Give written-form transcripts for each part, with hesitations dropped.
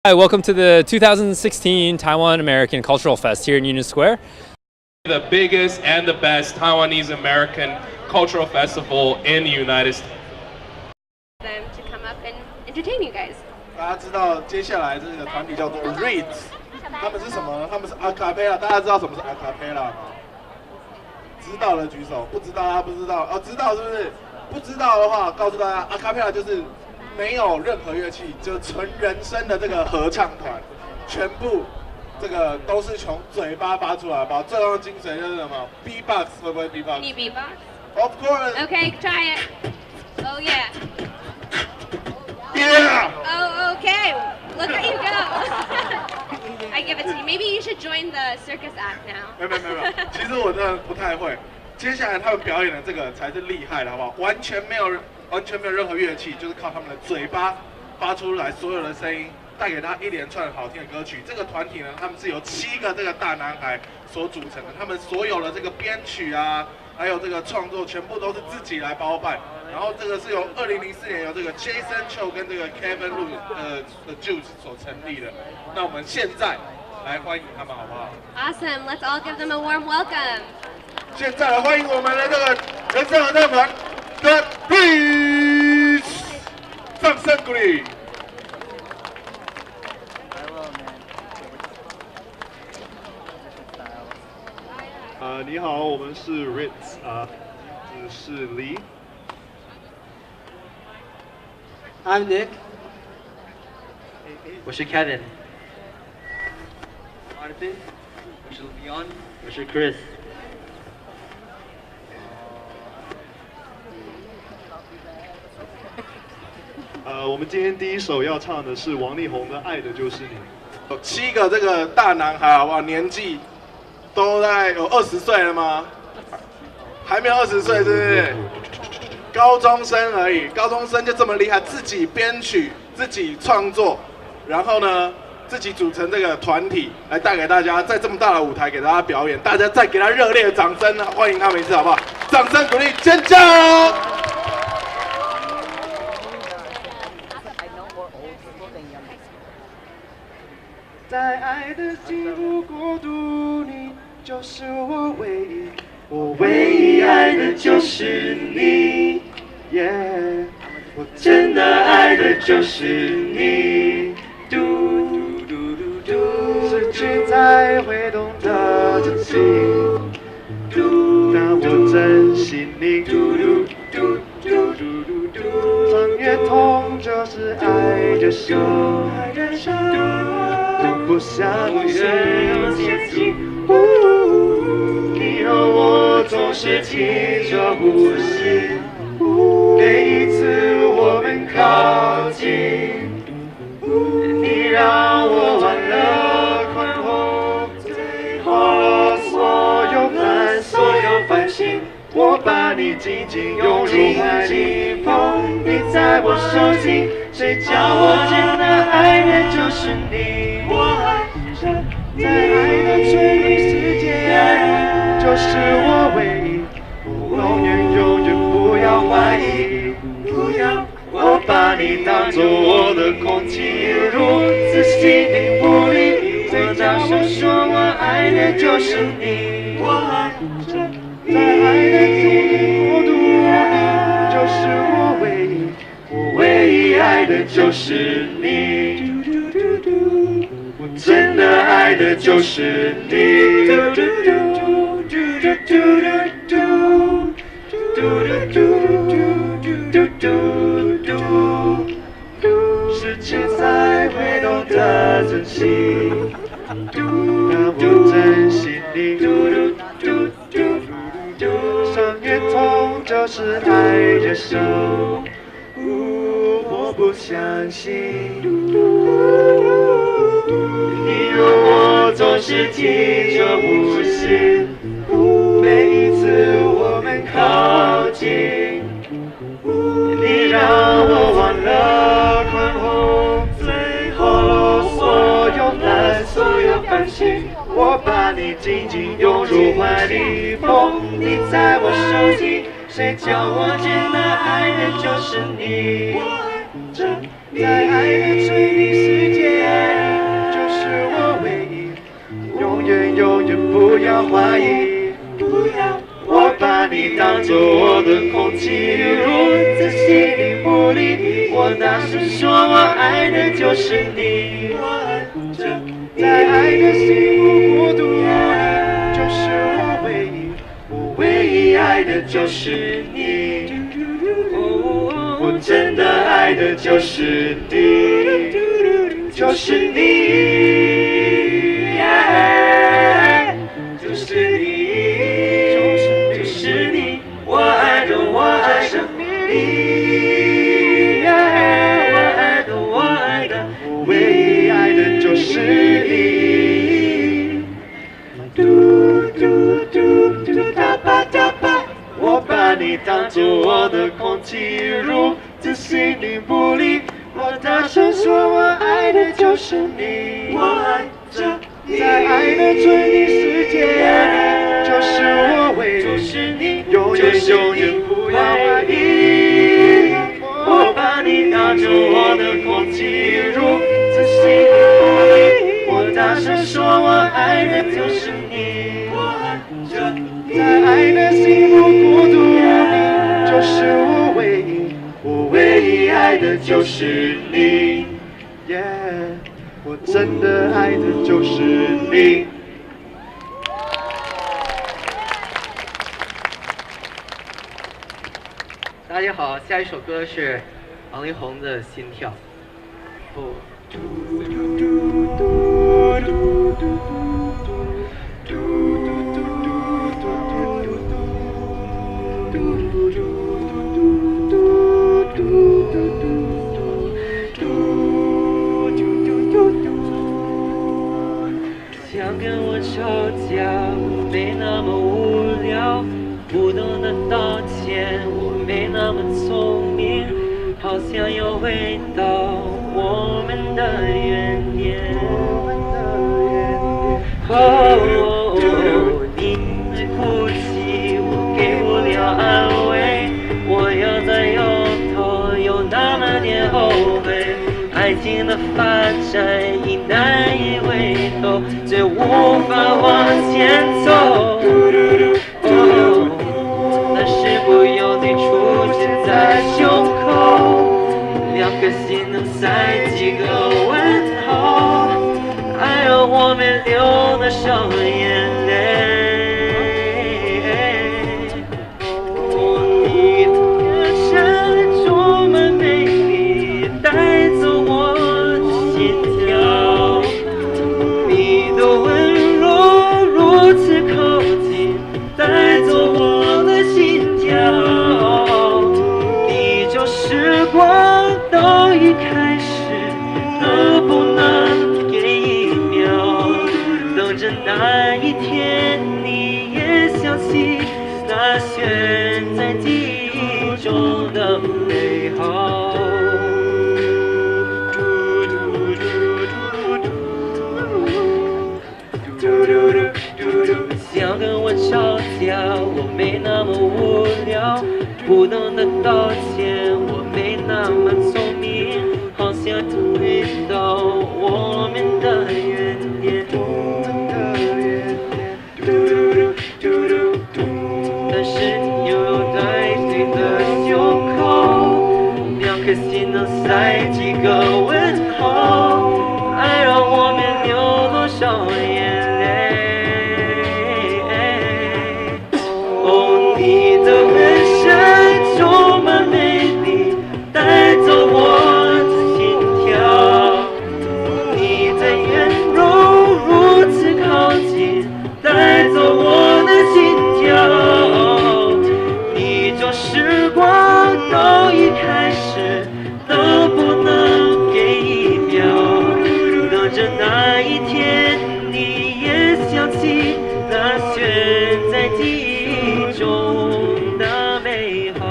Hi, welcome to the 2016 Taiwan American Cultural Fest here in Union Square. The biggest and the best Taiwanese American cultural festival in the United States. Them to come up and entertain you guys. 大家知道接下来这个团体叫做 REITs， 他们是什么？他们是 Acapella。大家知道什么是 Acapella 吗？知道的举手，不知道他不知道哦，知道是不是？不知道的话，告诉大家 Acapella 就是没有任何乐器，就是纯人声的这个合唱团，全部这个都是从嘴巴发出来吧。最后的精髓就是什么 ？B-box 会不会 B-box？ 你 B-box? Of course. Okay, try it. Oh yeah. Yeah. Oh okay. Look at you go. I give it to you. Maybe you should join the circus act now. 没有，其实我真的不太会。接下来他们表演的这个才是厉害的，好不好？完全没有任何乐器，就是靠他们的嘴巴发出来所有的声音，带给他一连串好听的歌曲。这个团体呢，他们是由7个这个大男孩所组成的，他们所有的这个编曲啊，还有这个创作，全部都是自己来包办。然后这个是由2004年由这个 Jason Cho 跟这个 Kevin Lu 的 Juice 所成立的。那我们现在来欢迎他们，好不好？ Awesome. Let's all give them a warm welcome. 现在来欢迎我们的这个人生合唱团的 REITs， 掌声鼓励。你好，我们是 REITs 我是黎。I'm Nick. 我是 Kevin. Jonathan. 我是 Leon. 我是 Chris. 我们今天第一首要唱的是王力宏的《爱的就是你》。有7个这个大男孩，好不好？年纪都在有20岁了吗？还没有20岁，是不是？高中生而已，高中生就这么厉害，自己编曲、自己创作，然后呢，自己组成这个团体，来带给大家在这么大的舞台给大家表演。大家再给他热烈的掌声，欢迎他们一次，好不好？掌声鼓励，尖叫！在爱的幸福国度，你就是我唯一，我唯一爱的就是你，我真的爱的就是你。嘟嘟嘟嘟嘟，失去才会懂得珍惜。但我珍惜你。嘟嘟嘟嘟嘟嘟嘟，穿越痛就是爱的手。不想这样接近，你和我总是听着呼吸，每一次我们靠近，你让我忘了困惑，最后所有烦所有烦心，我把你紧紧拥入怀里，捧你在我手心，谁叫我真的爱的就是你。在爱的催眠世界，就是我唯一，我永远不要怀疑，我把你当作我的空气，如此心灵不离，最叫我说我爱的就是你，在爱的心灵国度里，就是我唯一，我唯一爱的就是你。真的爱的就是你。失去才会懂得珍惜，但我珍惜你。伤越痛就是爱的手，我不相信。你和我总是听着呼吸，每一次我们靠近，你让我忘了困惑，最后所有烦心，我把你紧紧拥入怀里，捧你在我手心，谁叫我真的爱的就是你，在爱的催眠世界。当作我的空气，如此吸引不离。我大声说，我爱的就是你。我爱着，在爱的幸福国度里，就是我唯一，我唯一爱的就是你。我真的爱的就是你，就是你，就是你，就是你，我爱的我爱上你，我爱的我爱的，我唯一爱的就是你。嘟嘟嘟嘟哒吧哒吧，我把你当作我的空气，如此心灵不离。我大声说，我爱的就是你。我爱着，在爱的纯净世界里，就是我唯一，就是你，永远永远不要怀疑。我把你当作我的空气，如此心灵不离。我大声说，我爱的就是你。我爱着，在爱的幸福国度里，就是我唯一，我唯一爱的就是你。我真的爱的就是你。大家好，下一首歌是王力宏的《心跳》。想跟我吵架，我没那么无聊，不懂得道歉，我没那么聪明，好想又回到我们的原点。你的哭泣，我给不了安慰，我又在摇头，有那么点后悔。爱情的发展已难以回头，却无法往前走。那是否有你出现在胸口？两颗心能塞几个问号？爱让我们流了双眼泪。你的眼神充满美丽，带走我的心跳。你的温柔如此靠近，带走我的心跳。你就时光都已开始，能不能给一秒？等着那一天，你也想起那悬在记忆中的美好。想跟我吵架，我没那么无聊，不懂得道歉，我没那么聪明，好想回到我们的原点。但是你又在谁的胸口？两颗心能塞几个问号？爱让我们流多少眼泪？你的眼神充满美丽，带走我的心跳。你的眼容如此靠近，带走我的心跳。你就时光都已开始，能不能给一秒？等着那一天，你也想起那悬在记忆中的美好。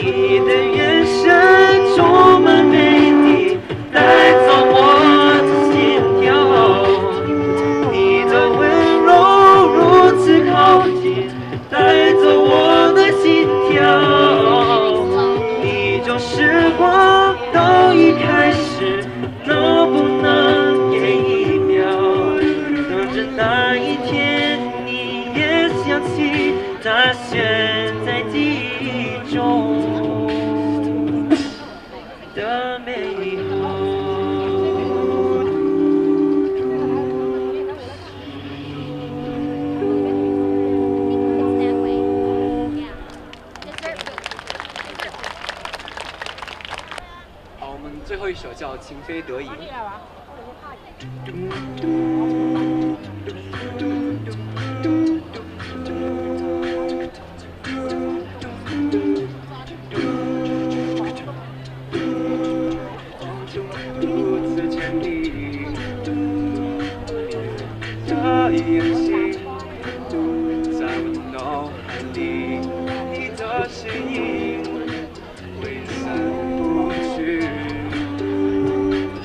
你的眼神充满美丽，带走我的心跳。你的温柔如此情非得已。独自坚定的眼睛，在我脑海里，你的身影挥散不去，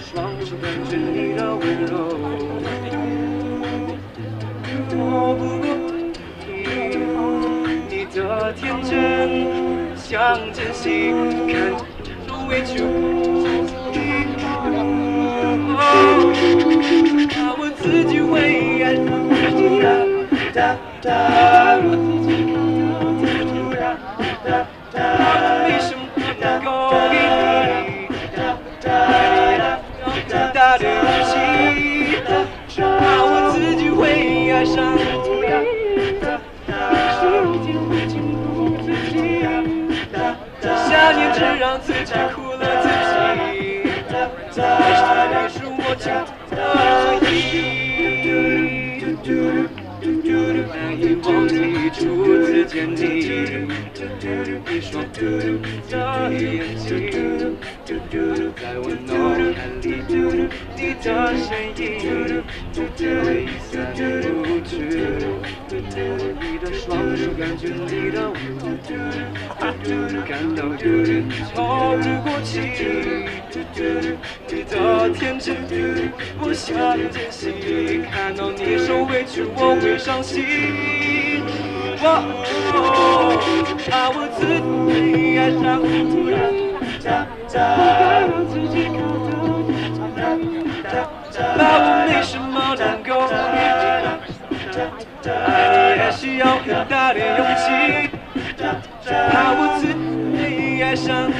双手感觉你的温柔，逃不过你的天真，像珍惜，看着委屈。怕我自己会爱上你，为什么能够给你这大的勇气？怕我自己会爱上你，想念只让自己哭了自己。你是我情的意，难以忘记初次见你。你说的眼睛，在我脑海里，你的身影挥散不去。你的双手感觉你的温度，感到有点透不过气。你的天真，我想珍惜。看到你受委屈，我会伤心。怕我自己爱上你，怕我没什么能够爱你，也需要很大的勇气。怕我自己爱上你。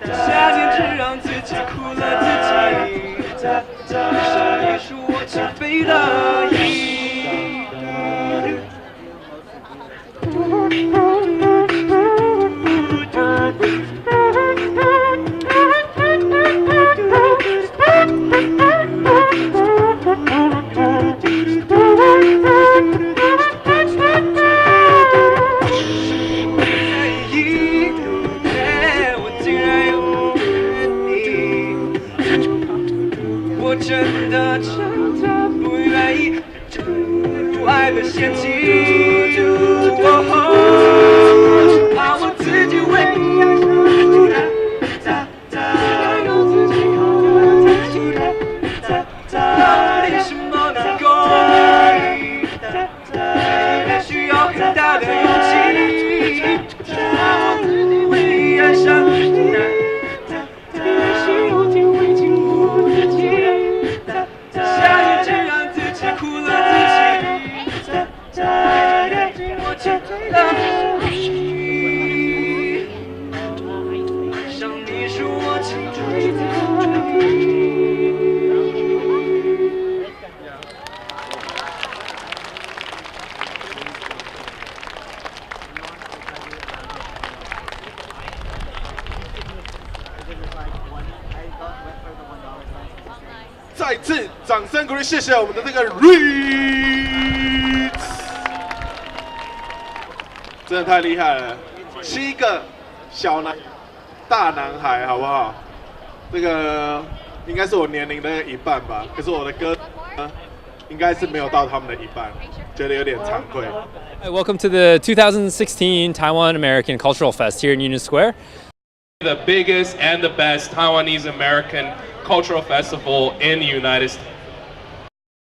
夏天只让自己哭了自己，是你是我情非得已。我真的不愿意不爱的陷阱，怕我自己会为什么能够也需要很大的勇气，我自己会爱上你。再次掌声鼓励，谢谢我们的这个 Reeds， 真的太厉害了，7个大男孩，好不好？这个应该是我年龄的一半吧，可是我的歌应该是没有到他们的一半，觉得有点惭愧。Hi, welcome to the 2016 Taiwan American Cultural Fest here in Union Square. The biggest and the best Taiwanese American cultural festival in the United States.